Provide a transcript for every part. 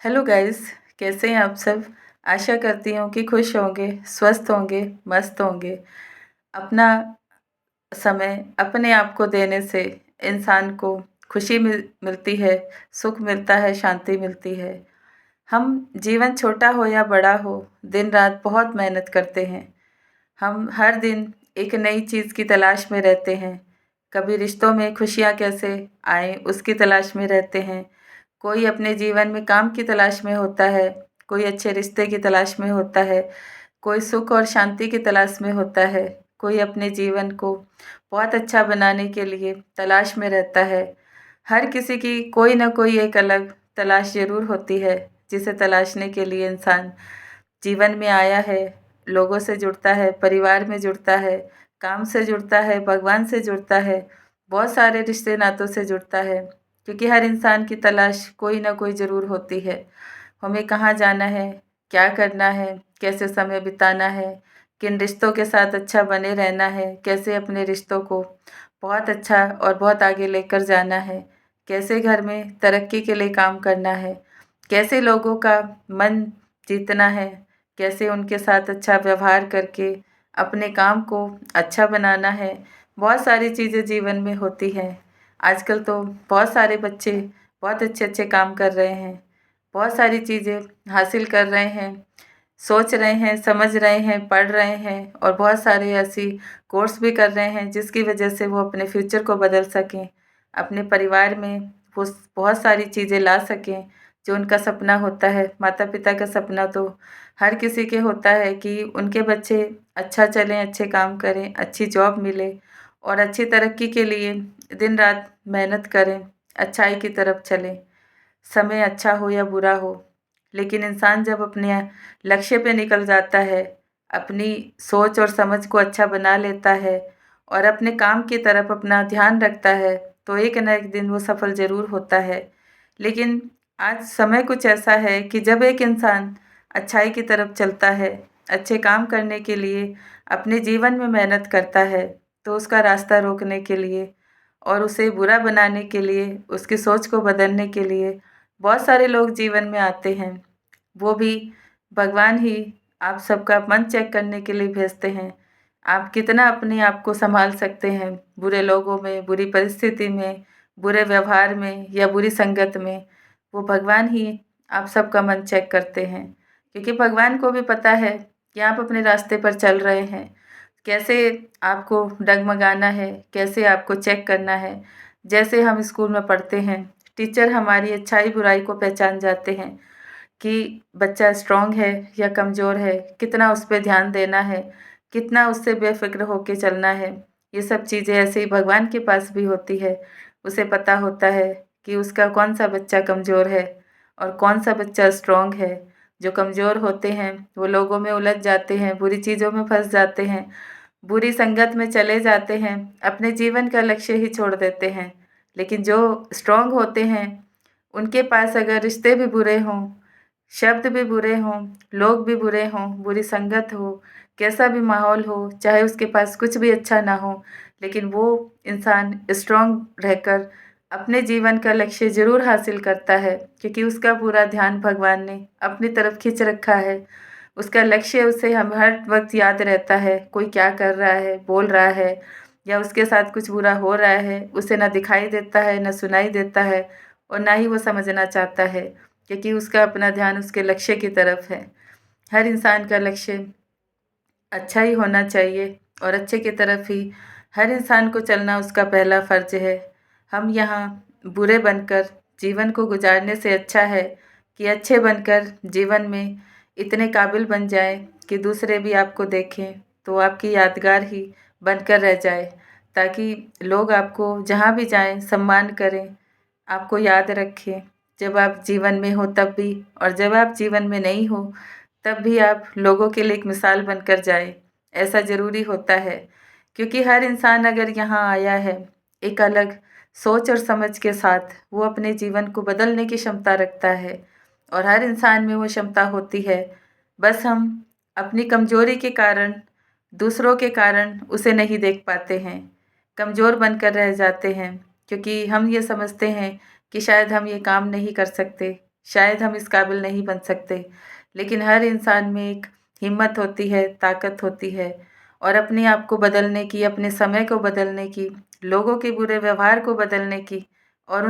Hello guys. कैसे हैं आप सब। आशा करती हूँ कि खुश होंगे, स्वस्थ होंगे, मस्त होंगे। अपना समय अपने आप को देने से इंसान को खुशी मिलती है, सुख मिलता है, शांति मिलती है। हम जीवन छोटा हो या बड़ा हो, दिन रात बहुत मेहनत करते हैं। हम हर दिन एक नई चीज़ की तलाश में रहते हैं। कभी रिश्तों में खुशियाँ कैसे आएँ उसकी तलाश में रहते हैं। कोई अपने जीवन में काम की तलाश में होता है, कोई अच्छे रिश्ते की तलाश में होता है, कोई सुख और शांति की तलाश में होता है, कोई अपने जीवन को बहुत अच्छा बनाने के लिए तलाश में रहता है। हर किसी की कोई ना कोई एक अलग तलाश ज़रूर होती है, जिसे तलाशने के लिए इंसान जीवन में आया है, लोगों से जुड़ता है, परिवार में जुड़ता है, काम से जुड़ता है, भगवान से जुड़ता है, बहुत सारे रिश्ते नातों से जुड़ता है। क्योंकि हर इंसान की तलाश कोई ना कोई ज़रूर होती है। हमें कहाँ जाना है, क्या करना है, कैसे समय बिताना है, किन रिश्तों के साथ अच्छा बने रहना है, कैसे अपने रिश्तों को बहुत अच्छा और बहुत आगे लेकर जाना है, कैसे घर में तरक्की के लिए काम करना है, कैसे लोगों का मन जीतना है, कैसे उनके साथ अच्छा व्यवहार करके अपने काम को अच्छा बनाना है। बहुत सारी चीज़ें जीवन में होती हैं। आजकल तो बहुत सारे बच्चे बहुत अच्छे-अच्छे काम कर रहे हैं, बहुत सारी चीज़ें हासिल कर रहे हैं, सोच रहे हैं, समझ रहे हैं, पढ़ रहे हैं और बहुत सारे ऐसी कोर्स भी कर रहे हैं जिसकी वजह से वो अपने फ्यूचर को बदल सकें, अपने परिवार में वो बहुत सारी चीज़ें ला सकें जो उनका सपना होता है। माता-पिता का सपना तो हर किसी के होता है कि उनके बच्चे अच्छा चलें, अच्छे काम करें, अच्छी जॉब मिले और अच्छी तरक्की के लिए दिन-रात मेहनत करें, अच्छाई की तरफ चलें। समय अच्छा हो या बुरा हो, लेकिन इंसान जब अपने लक्ष्य पे निकल जाता है, अपनी सोच और समझ को अच्छा बना लेता है और अपने काम की तरफ अपना ध्यान रखता है, तो एक न एक दिन वो सफल ज़रूर होता है। लेकिन आज समय कुछ ऐसा है कि जब एक इंसान अच्छाई की तरफ चलता है, अच्छे काम करने के लिए अपने जीवन में मेहनत करता है, तो उसका रास्ता रोकने के लिए और उसे बुरा बनाने के लिए, उसकी सोच को बदलने के लिए बहुत सारे लोग जीवन में आते हैं। वो भी भगवान ही आप सबका मन चेक करने के लिए भेजते हैं। आप कितना अपने आप को सँभाल सकते हैं बुरे लोगों में, बुरी परिस्थिति में, बुरे व्यवहार में या बुरी संगत में, वो भगवान ही आप सबका मन चेक करते हैं। क्योंकि भगवान को भी पता है कि आप अपने रास्ते पर चल रहे हैं, कैसे आपको डगमगाना है, कैसे आपको चेक करना है। जैसे हम स्कूल में पढ़ते हैं, टीचर हमारी अच्छाई-बुराई को पहचान जाते हैं कि बच्चा स्ट्रॉन्ग है या कमज़ोर है, कितना उस पे ध्यान देना है, कितना उससे बेफ़िक्र होके चलना है। ये सब चीज़ें ऐसे ही भगवान के पास भी होती है। उसे पता होता है कि उसका कौन-सा बच्चा कमज़ोर है और कौन-सा बच्चा स्ट्रॉन्ग है। जो कमज़ोर होते हैं, वो लोगों में उलझ जाते हैं, बुरी चीज़ों में फँस जाते हैं, बुरी संगत में चले जाते हैं, अपने जीवन का लक्ष्य ही छोड़ देते हैं। लेकिन जो स्ट्रॉन्ग होते हैं, उनके पास अगर रिश्ते भी बुरे हों, शब्द भी बुरे हों, लोग भी बुरे हों, बुरी संगत हो, कैसा भी माहौल हो, चाहे उसके पास कुछ भी अच्छा ना हो, लेकिन वो इंसान स्ट्रॉन्ग रहकर अपने जीवन का लक्ष्य ज़रूर हासिल करता है, क्योंकि उसका पूरा ध्यान भगवान ने अपनी तरफ खींच रखा है। उसका लक्ष्य उसे हम हर वक़्त याद रहता है, कोई क्या कर रहा है, बोल रहा है या उसके साथ कुछ बुरा हो रहा है, उसे ना दिखाई देता है, ना सुनाई देता है और ना ही वो समझना चाहता है, क्योंकि उसका अपना ध्यान उसके लक्ष्य की तरफ है। हर इंसान का लक्ष्य अच्छा ही होना चाहिए और अच्छे की तरफ ही हर इंसान को चलना उसका पहला फ़र्ज़ है। हम यहाँ बुरे बनकर जीवन को गुज़ारने से अच्छा है कि अच्छे बनकर जीवन में इतने काबिल बन जाएँ कि दूसरे भी आपको देखें तो आपकी यादगार ही बनकर रह जाए, ताकि लोग आपको जहाँ भी जाएँ सम्मान करें, आपको याद रखें। जब आप जीवन में हो तब भी और जब आप जीवन में नहीं हो तब भी आप लोगों के लिए एक मिसाल बनकर जाएँ, ऐसा ज़रूरी होता है। क्योंकि हर इंसान अगर यहाँ आया है, एक अलग सोच और समझ के साथ वो अपने जीवन को बदलने की क्षमता रखता है और हर इंसान में वो क्षमता होती है। बस हम अपनी कमज़ोरी के कारण, दूसरों के कारण उसे नहीं देख पाते हैं, कमज़ोर बनकर रह जाते हैं, क्योंकि हम ये समझते हैं कि शायद हम ये काम नहीं कर सकते, शायद हम इस काबिल नहीं बन सकते, लेकिन हर इंसान में एक हिम्मत होती है, ताकत होती है और अपने आप को बदलने की, अपने समय को बदलने की, लोगों के बुरे व्यवहार को बदलने की और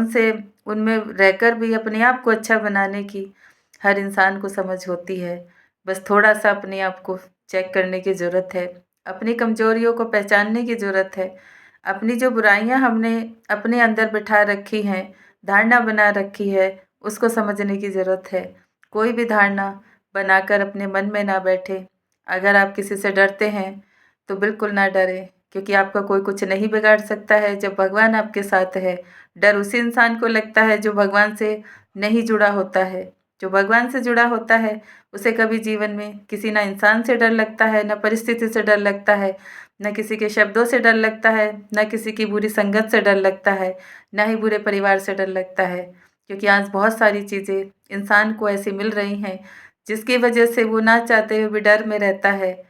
उनमें रहकर भी अपने आप को अच्छा बनाने की हर इंसान को समझ होती है। बस थोड़ा-सा अपने आप को चेक करने की ज़रूरत है, अपनी कमज़ोरियों को पहचानने की ज़रूरत है, अपनी जो बुराइयाँ हमने अपने अंदर बिठा रखी हैं, धारणा बना रखी है, उसको समझने की ज़रूरत है। कोई भी धारणा बनाकर अपने मन में ना बैठे। अगर आप किसी से डरते हैं तो बिल्कुल ना डरें, क्योंकि आपका कोई कुछ नहीं बिगाड़ सकता है जब भगवान आपके साथ है। डर उसी इंसान को लगता है जो भगवान से नहीं जुड़ा होता है। जो भगवान से जुड़ा होता है उसे कभी जीवन में किसी ना इंसान से डर लगता है, ना परिस्थिति से डर लगता है, ना किसी के शब्दों से डर लगता है, ना किसी की बुरी संगत से डर लगता है, ना ही बुरे परिवार से डर लगता है। क्योंकि आज बहुत सारी चीज़ें इंसान को ऐसी मिल रही हैं जिसकी वजह से वो ना चाहते हुए भी डर में रहता है।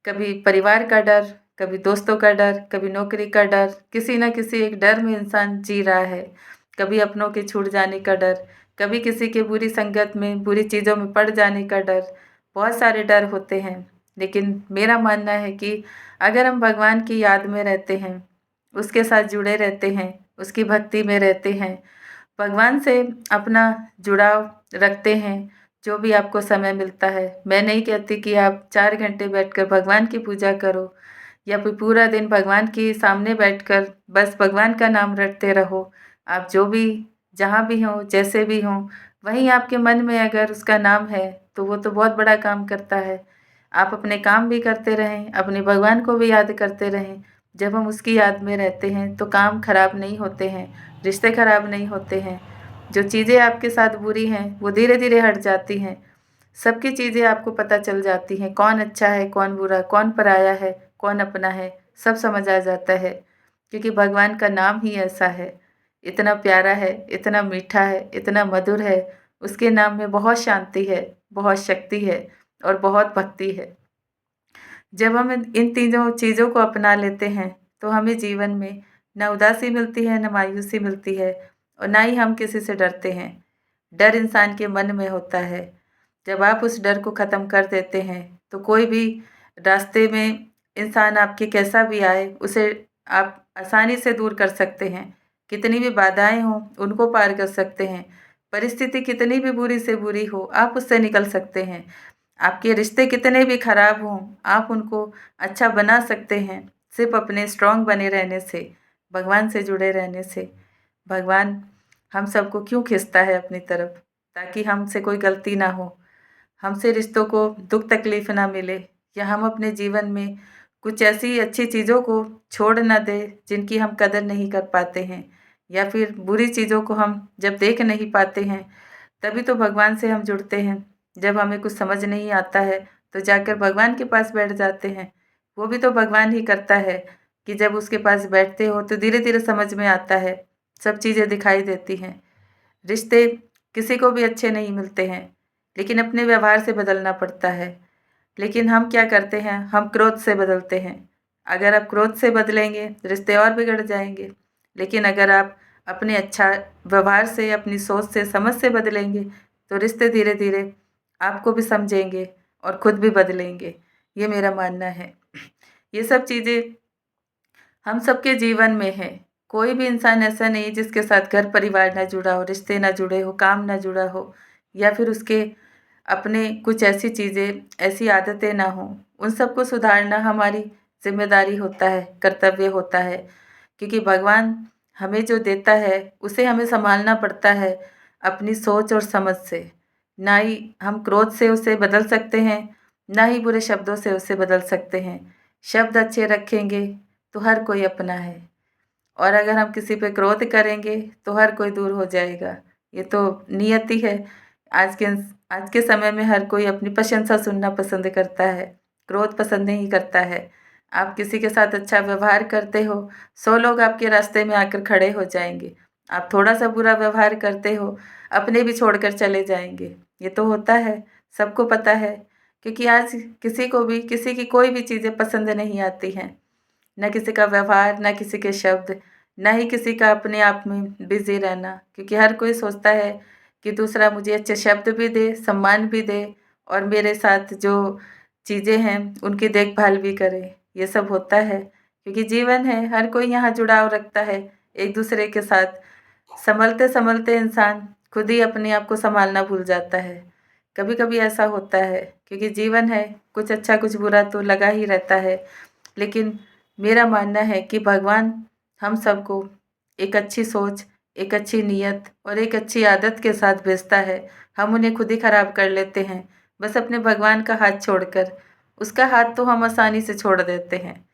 कभी परिवार का डर, कभी दोस्तों का डर, कभी नौकरी का डर, किसी न किसी एक डर में इंसान जी रहा है। कभी अपनों के छूट जाने का डर, कभी किसी के बुरी संगत में, बुरी चीज़ों में पड़ जाने का डर, बहुत सारे डर होते हैं। लेकिन मेरा मानना है कि अगर हम भगवान की याद में रहते हैं, उसके साथ जुड़े रहते हैं, उसकी भक्ति में रहते हैं, भगवान से अपना जुड़ाव रखते हैं, जो भी आपको समय मिलता है। मैं नहीं कहती कि आप 4 घंटे बैठकर भगवान की पूजा करो या फिर पूरा दिन भगवान के सामने बैठकर बस भगवान का नाम रटते रहो। आप जो भी जहाँ भी हों, जैसे भी हों, वहीं आपके मन में अगर उसका नाम है, तो वो तो बहुत बड़ा काम करता है। आप अपने काम भी करते रहें, अपने भगवान को भी याद करते रहें। जब हम उसकी याद में रहते हैं, तो काम खराब नहीं होते हैं, रिश्ते खराब नहीं होते हैं। जो चीज़ें आपके साथ बुरी हैं, वो धीरे-धीरे हट जाती हैं। सबकी चीज़ें आपको पता चल जाती हैं, कौन अच्छा है, कौन बुरा, कौन पराया है, कौन अपना है, सब समझ आ जाता है। क्योंकि भगवान का नाम ही ऐसा है, इतना प्यारा है, इतना मीठा है, इतना मधुर है, उसके नाम में बहुत शांति है, बहुत शक्ति है और बहुत भक्ति है। जब हम इन तीनों चीज़ों को अपना लेते हैं, तो हमें जीवन में ना उदासी मिलती है, ना मायूसी मिलती है और ना ही हम किसी से डरते हैं। डर इंसान के मन में होता है। जब आप उस डर को ख़त्म कर देते हैं, तो कोई भी रास्ते में इंसान आपके कैसा भी आए, उसे आप आसानी से दूर कर सकते हैं। कितनी भी बाधाएँ हों, उनको पार कर सकते हैं। परिस्थिति कितनी भी बुरी से बुरी हो, आप उससे निकल सकते हैं। आपके रिश्ते कितने भी खराब हों, आप उनको अच्छा बना सकते हैं, सिर्फ़ अपने स्ट्रॉन्ग बने रहने से, भगवान से जुड़े रहने से। भगवान हम सबको क्यों खींचता है अपनी तरफ? ताकि हमसे कोई गलती ना हो, हमसे रिश्तों को दुःख तकलीफ़ ना मिले या हम अपने जीवन में कुछ ऐसी अच्छी चीज़ों को छोड़ ना दें, जिनकी हम कदर नहीं कर पाते हैं या फिर बुरी चीज़ों को हम जब देख नहीं पाते हैं, तभी तो भगवान से हम जुड़ते हैं। जब हमें कुछ समझ नहीं आता है, तो जाकर भगवान के पास बैठ जाते हैं। वो भी तो भगवान ही करता है कि जब उसके पास बैठते हो तो धीरे-धीरे समझ में आता है, सब चीज़ें दिखाई देती हैं। रिश्ते किसी को भी अच्छे नहीं मिलते हैं, लेकिन अपने व्यवहार से बदलना पड़ता है। लेकिन हम क्या करते हैं, हम क्रोध से बदलते हैं। अगर आप क्रोध से बदलेंगे, रिश्ते और बिगड़ जाएँगे। लेकिन अगर आप अपने अच्छा व्यवहार से, अपनी सोच से, समझ से बदलेंगे, तो रिश्ते धीरे-धीरे आपको भी समझेंगे और खुद भी बदलेंगे। ये मेरा मानना है। ये सब चीज़ें हम सबके जीवन में है। कोई भी इंसान ऐसा नहीं है जिसके साथ घर परिवार ना जुड़ा हो, रिश्ते ना जुड़े हो, काम ना जुड़ा हो या फिर उसके अपने कुछ ऐसी चीज़ें, ऐसी आदतें ना हों। उन सबको सुधारना हमारी ज़िम्मेदारी होता है, कर्तव्य होता है। क्योंकि भगवान हमें जो देता है, उसे हमें सँभालना पड़ता है अपनी सोच और समझ से। ना ही हम क्रोध से उसे बदल सकते हैं, ना ही बुरे शब्दों से उसे बदल सकते हैं। शब्द अच्छे रखेंगे तो हर कोई अपना है और अगर हम किसी पे क्रोध करेंगे तो हर कोई दूर हो जाएगा। ये तो नियति है। आज के समय में हर कोई अपनी प्रशंसा सुनना पसंद करता है, क्रोध पसंद नहीं करता है। आप किसी के साथ अच्छा व्यवहार करते हो, 100 लोग आपके रास्ते में आकर खड़े हो जाएँगे। आप थोड़ा-सा बुरा व्यवहार करते हो, अपने भी छोड़कर चले जाएँगे। ये तो होता है, सबको पता है। क्योंकि आज किसी को भी किसी की कोई भी चीज़ें पसंद नहीं आती हैं। ना किसी का व्यवहार, ना किसी के शब्द, ना ही किसी का अपने आप में बिज़ी रहना। क्योंकि हर कोई सोचता है कि दूसरा मुझे अच्छे शब्द भी दे, सम्मान भी दे और मेरे साथ जो चीज़ें हैं उनकी देखभाल भी करे। ये सब होता है क्योंकि जीवन है, हर कोई यहाँ जुड़ाव रखता है एक-दूसरे के साथ। सँभलते-सँभलते इंसान खुद ही अपने आप को सँभालना भूल जाता है। कभी-कभी ऐसा होता है क्योंकि जीवन है, कुछ अच्छा कुछ बुरा तो लगा ही रहता है। लेकिन मेरा मानना है कि भगवान हम सबको एक अच्छी सोच, एक अच्छी नीयत और एक अच्छी आदत के साथ भेजता है। हम उन्हें खुद ही खराब कर लेते हैं, बस अपने भगवान का हाथ छोड़कर। उसका हाथ तो हम आसानी से छोड़ देते हैं,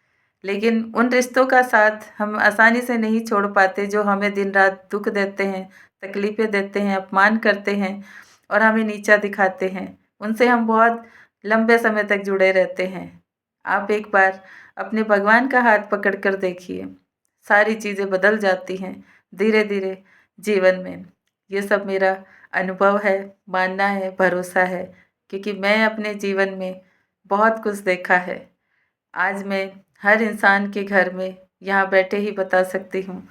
लेकिन उन रिश्तों का साथ हम आसानी से नहीं छोड़ पाते जो हमें दिन-रात दुःख देते हैं, तकलीफ़ें देते हैं, अपमान करते हैं और हमें नीचा दिखाते हैं। उनसे हम बहुत लंबे समय तक जुड़े रहते हैं। आप एक बार अपने भगवान का हाथ पकड़ कर देखिए, सारी चीज़ें बदल जाती हैं धीरे-धीरे जीवन में। ये सब मेरा अनुभव है, मानना है, भरोसा है क्योंकि मैं अपने जीवन में बहुत कुछ देखा है। आज मैं हर इंसान के घर में यहाँ बैठे ही बता सकती हूँ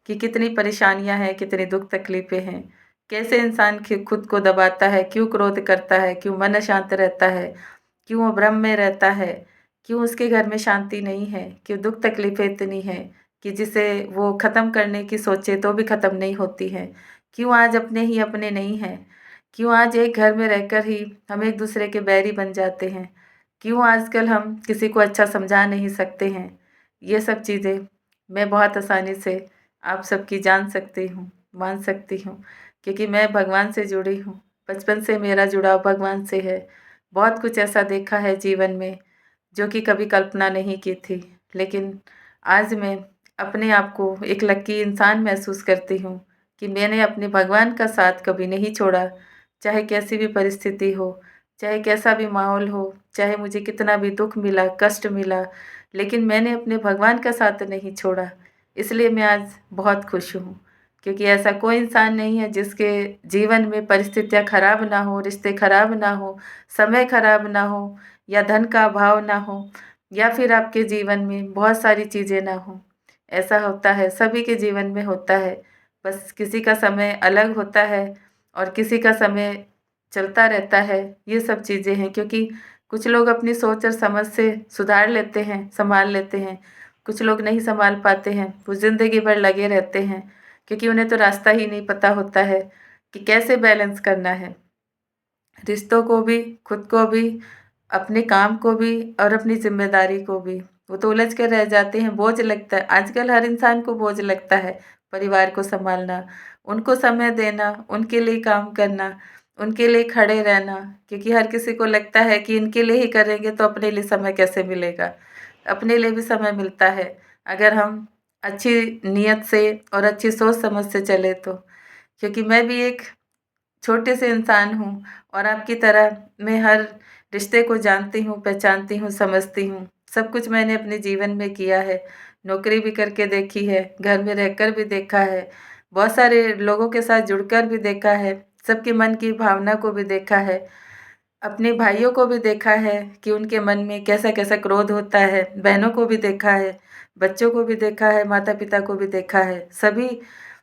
कि कितनी परेशानियाँ हैं, कितनी दुःख तकलीफ़ें हैं। कैसे इंसान खुद को दबाता है, क्यों क्रोध करता है, क्यों मन अशांत रहता है, क्यों वो भ्रम में रहता है, क्यों उसके घर में शांति नहीं है, क्यों दुःख तकलीफ़ें इतनी हैं कि जिसे वो ख़त्म करने की सोचे तो भी ख़त्म नहीं होती हैं। क्यों आज अपने ही अपने नहीं हैं, क्यों आज एक घर में रहकर ही हम एक दूसरे के बैरी बन जाते हैं, क्यों आजकल हम किसी को अच्छा समझा नहीं सकते हैं। ये सब चीज़ें मैं बहुत आसानी से आप सबकी जान सकती हूँ, मान सकती हूँ क्योंकि मैं भगवान से जुड़ी हूँ। बचपन से मेरा जुड़ाव भगवान से है। बहुत कुछ ऐसा देखा है जीवन में जो कि कभी कल्पना नहीं की थी। लेकिन आज मैं अपने आप को एक लकी इंसान महसूस करती हूँ कि मैंने अपने भगवान का साथ कभी नहीं छोड़ा। चाहे कैसी भी परिस्थिति हो, चाहे कैसा भी माहौल हो, चाहे मुझे कितना भी दुःख मिला, कष्ट मिला, लेकिन मैंने अपने भगवान का साथ नहीं छोड़ा। इसलिए मैं आज बहुत खुश हूँ क्योंकि ऐसा कोई इंसान नहीं है जिसके जीवन में परिस्थितियाँ खराब ना हो, रिश्ते खराब ना हो, समय खराब ना हो या धन का अभाव ना हो या फिर आपके जीवन में बहुत सारी चीज़ें ना हों। ऐसा होता है, सभी के जीवन में होता है। बस किसी का समय अलग होता है और किसी का समय चलता रहता है। ये सब चीज़ें हैं क्योंकि कुछ लोग अपनी सोच और समझ से सुधार लेते हैं, सँभाल लेते हैं। कुछ लोग नहीं सँभाल पाते हैं, वो ज़िंदगी भर लगे रहते हैं क्योंकि उन्हें तो रास्ता ही नहीं पता होता है कि कैसे बैलेंस करना है। रिश्तों को भी, खुद को भी, अपने काम को भी और अपनी ज़िम्मेदारी को भी। वो तो उलझ कर रह जाते हैं, बोझ लगता है। आजकल हर इंसान को बोझ लगता है, परिवार को सँभालना, उनको समय देना, उनके लिए काम करना, उनके लिए खड़े रहना क्योंकि हर किसी को लगता है कि इनके लिए ही करेंगे तो अपने लिए समय कैसे मिलेगा? अपने लिए भी समय मिलता है, अगर हम अच्छी नीयत से और अच्छी सोच समझ से चलें तो। क्योंकि मैं भी एक छोटे से इंसान हूँ और आपकी तरह मैं हर रिश्ते को जानती हूँ, पहचानती हूँ, समझती हूँ। सब कुछ मैंने अपने जीवन में किया है, नौकरी भी करके देखी है, घर में रहकर भी देखा है, बहुत सारे लोगों के साथ जुड़कर भी देखा है, सबके मन की भावना को भी देखा है, अपने भाइयों को भी देखा है कि उनके मन में कैसा-कैसा क्रोध होता है, बहनों को भी देखा है, बच्चों को भी देखा है, माता-पिता को भी देखा है, सभी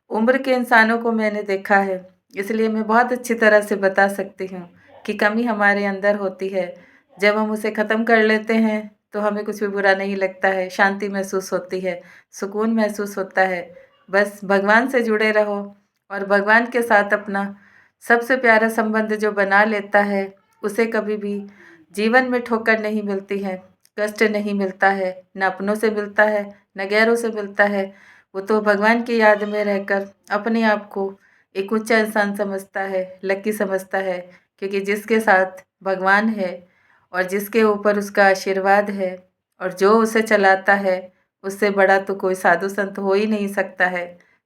उम्र के इंसानों को मैंने देखा है। इसलिए मैं बहुत अच्छी तरह से बता सकती हूँ कि कमी हमारे अंदर होती है। जब हम उसे ख़त्म कर लेते हैं, तो हमें कुछ भी बुरा नहीं लगता है, शांति महसूस होती है, सुकून महसूस होता है। बस भगवान से जुड़े रहो और भगवान के साथ अपना सबसे प्यारा संबंध जो बना लेता है, उसे कभी भी जीवन में ठोकर नहीं मिलती है, कष्ट नहीं मिलता है, ना अपनों से मिलता है, ना गैरों से मिलता है। वो तो भगवान की याद में रहकर अपने आप को एक ऊँचा इंसान समझता है, लकी समझता है क्योंकि जिसके साथ भगवान है और जिसके ऊपर उसका आशीर्वाद है और जो उसे चलाता है, उससे बड़ा तो कोई साधु संत हो ही नहीं सकता है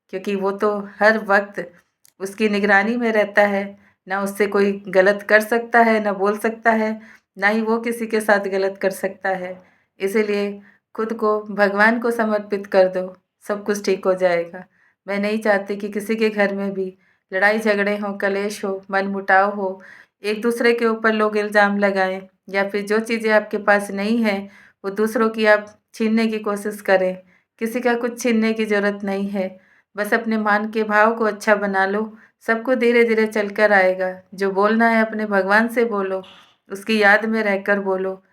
क्योंकि वो तो हर वक़्त उसकी निगरानी में रहता है, ना उससे कोई गलत कर सकता है, ना बोल सकता है, ना ही वो किसी के साथ गलत कर सकता है। इसीलिए खुद को भगवान को समर्पित कर दो, सब कुछ ठीक हो जाएगा। मैं नहीं चाहती कि किसी के घर में भी लड़ाई झगड़े हों, कलेश हो, मनमुटाव हो, एक-दूसरे के ऊपर लोग इल्ज़ाम लगाएँ या फिर जो चीज़ें आपके पास नहीं हैं, वो दूसरों की आप छीनने की कोशिश करें। किसी का कुछ छीनने की ज़रूरत नहीं है। बस अपने मन के भाव को अच्छा बना लो, सबको धीरे-धीरे चलकर आएगा। जो बोलना है अपने भगवान से बोलो, उसकी याद में रहकर बोलो,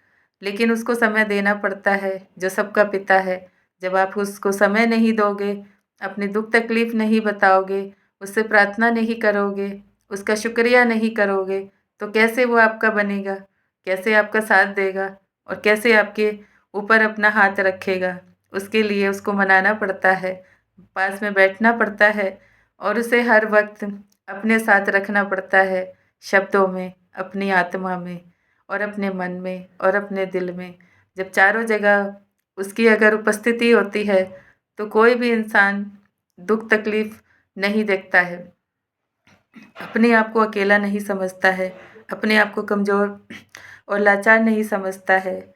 लेकिन उसको समय देना पड़ता है, जो सबका पिता है। जब आप उसको समय नहीं दोगे, अपनी दुःख तकलीफ़ नहीं बताओगे, उससे प्रार्थना नहीं करोगे, उसका शुक्रिया नहीं करोगे, तो कैसे वो आपका बनेगा? कैसे आपका साथ देगा और कैसे आपके ऊपर अपना हाथ रखेगा? उसके लिए उसको मनाना पड़ता है, पास में बैठना पड़ता है और उसे हर वक़्त अपने साथ रखना पड़ता है, शब्दों में, अपनी आत्मा में और अपने मन में और अपने दिल में। जब चारों जगह उसकी अगर उपस्थिति होती है, तो कोई भी इंसान दुःख तकलीफ़ नहीं देखता है, अपने आप को अकेला नहीं समझता है, अपने आप को कमज़ोर और लाचार नहीं समझता है।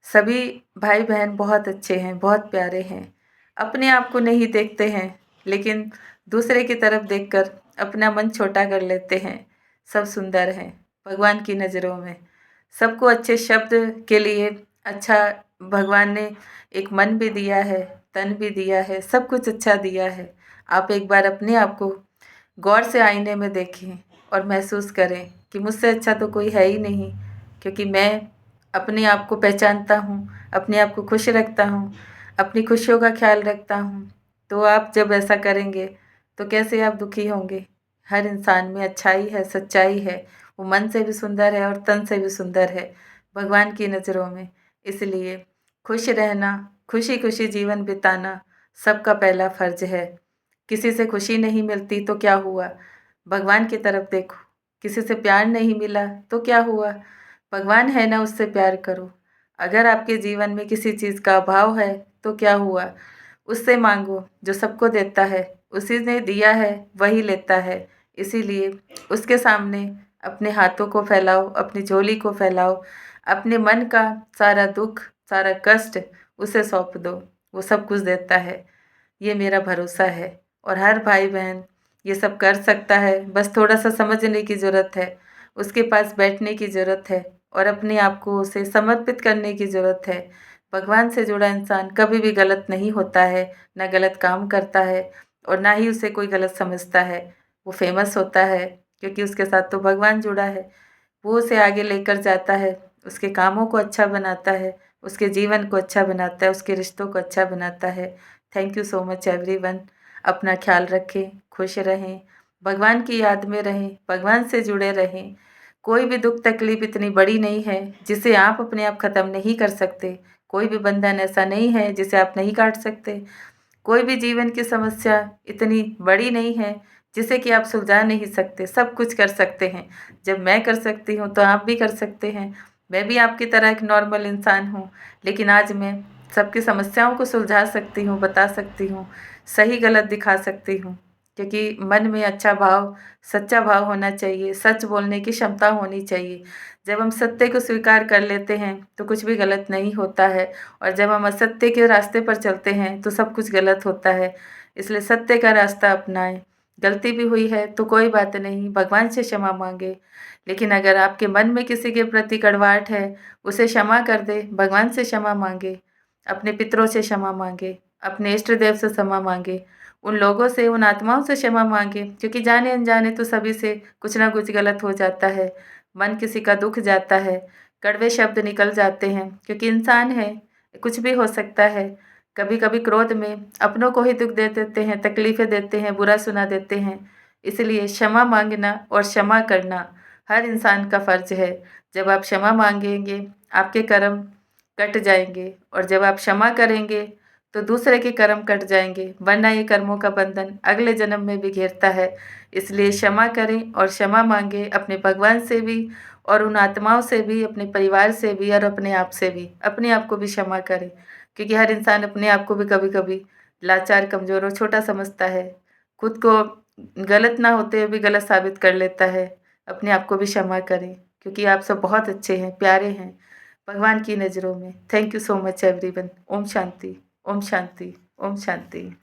सभी भाई-बहन बहुत अच्छे हैं, बहुत प्यारे हैं। अपने आप को नहीं देखते हैं, लेकिन दूसरे की तरफ देखकर अपना मन छोटा कर लेते हैं। सब सुंदर हैं, भगवान की नज़रों में। सबको अच्छे शब्द के लिए अच्छा भगवान ने एक मन भी दिया है, तन भी दिया है, सब कुछ अच्छा दिया है। आप एक बार अपने आप को गौर से आईने में देखें और महसूस करें कि मुझसे अच्छा तो कोई है ही नहीं, क्योंकि मैं अपने आप को पहचानता हूँ, अपने आप को खुश रखता हूँ, अपनी खुशियों का ख्याल रखता हूँ। तो आप जब ऐसा करेंगे तो कैसे आप दुखी होंगे? हर इंसान में अच्छाई है, सच्चाई है, वो मन से भी सुंदर है और तन से भी सुंदर है भगवान की नज़रों में। इसलिए खुश रहना, खुशी-खुशी जीवन बिताना सबका पहला फ़र्ज़ है। किसी से खुशी नहीं मिलती तो क्या हुआ? भगवान की तरफ देखो। किसी से प्यार नहीं मिला तो क्या हुआ? भगवान है ना, उससे प्यार करो। अगर आपके जीवन में किसी चीज़ का अभाव है तो क्या हुआ? उससे मांगो, जो सबको देता है, उसी ने दिया है वही लेता है। इसीलिए उसके सामने अपने हाथों को फैलाओ, अपनी झोली को फैलाओ, अपने मन का सारा दुःख, सारा कष्ट उसे सौंप दो, वो सब कुछ देता है। ये मेरा भरोसा है और हर भाई-बहन ये सब कर सकता है, बस थोड़ा-सा समझने की ज़रूरत है, उसके पास बैठने की ज़रूरत है और अपने आप को उसे समर्पित करने की ज़रूरत है। भगवान से जुड़ा इंसान कभी भी गलत नहीं होता है, ना गलत काम करता है और ना ही उसे कोई गलत समझता है। वो फ़ेमस होता है क्योंकि उसके साथ तो भगवान जुड़ा है, वो उसे आगे लेकर जाता है, उसके कामों को अच्छा बनाता है, उसके जीवन को अच्छा बनाता है, उसके रिश्तों को अच्छा बनाता है। Thank you so much everyone. अपना ख्याल रखें, खुश रहें, भगवान की याद में रहें, भगवान से जुड़े रहें। कोई भी दुःख तकलीफ़ इतनी बड़ी नहीं है जिसे आप अपने आप ख़त्म नहीं कर सकते। कोई भी बंधन ऐसा नहीं है जिसे आप नहीं काट सकते। कोई भी जीवन की समस्या इतनी बड़ी नहीं है जिसे कि आप सुलझा नहीं सकते, सब कुछ कर सकते हैं। जब मैं कर सकती हूँ तो आप भी कर सकते हैं। मैं भी आपकी तरह एक नॉर्मल इंसान हूँ, लेकिन आज मैं सबकी समस्याओं को सुलझा सकती हूँ, बता सकती हूँ, सही गलत दिखा सकती हूँ, क्योंकि मन में अच्छा भाव, सच्चा भाव होना चाहिए, सच बोलने की क्षमता होनी चाहिए। जब हम सत्य को स्वीकार कर लेते हैं तो कुछ भी गलत नहीं होता है और जब हम असत्य के रास्ते पर चलते हैं तो सब कुछ गलत होता है। इसलिए सत्य का रास्ता अपनाएं। गलती भी हुई है तो कोई बात नहीं, भगवान से क्षमा मांगे, लेकिन अगर आपके मन में किसी के प्रति कड़वाहट है, उसे क्षमा कर दे, भगवान से क्षमा मांगे, अपने पितरों से क्षमा मांगे, अपने इष्ट देव से क्षमा मांगे, उन लोगों से, उन आत्माओं से क्षमा मांगे, क्योंकि जाने अनजाने तो सभी से कुछ ना कुछ गलत हो जाता है। मन किसी का दुख जाता है, कड़वे शब्द निकल जाते हैं, क्योंकि इंसान है, कुछ भी हो सकता है। कभी-कभी क्रोध में अपनों को ही दुख दे देते हैं, तकलीफ़ें देते हैं, बुरा सुना देते हैं। इसलिए क्षमा माँगना और क्षमा करना हर इंसान का फ़र्ज़ है। जब आप क्षमा माँगेंगे, आपके कर्म कट जाएँगे और जब आप क्षमा करेंगे, तो दूसरे के कर्म कट जाएँगे, वरना ये कर्मों का बंधन अगले जन्म में भी घेरता है। इसलिए क्षमा करें और क्षमा माँगे अपने भगवान से भी और उन आत्माओं से भी, अपने परिवार से भी और अपने आप से भी। अपने आप को भी क्षमा करें, क्योंकि हर इंसान अपने आप को भी कभी-कभी लाचार, कमज़ोर और छोटा समझता है। खुद को गलत ना होते हुए भी गलत साबित कर लेता है। अपने आप को भी क्षमा करें, क्योंकि आप सब बहुत अच्छे हैं, प्यारे हैं, भगवान की नज़रों में। Thank you so much everyone. ओम शांति, ओम शांति, ओम शांति।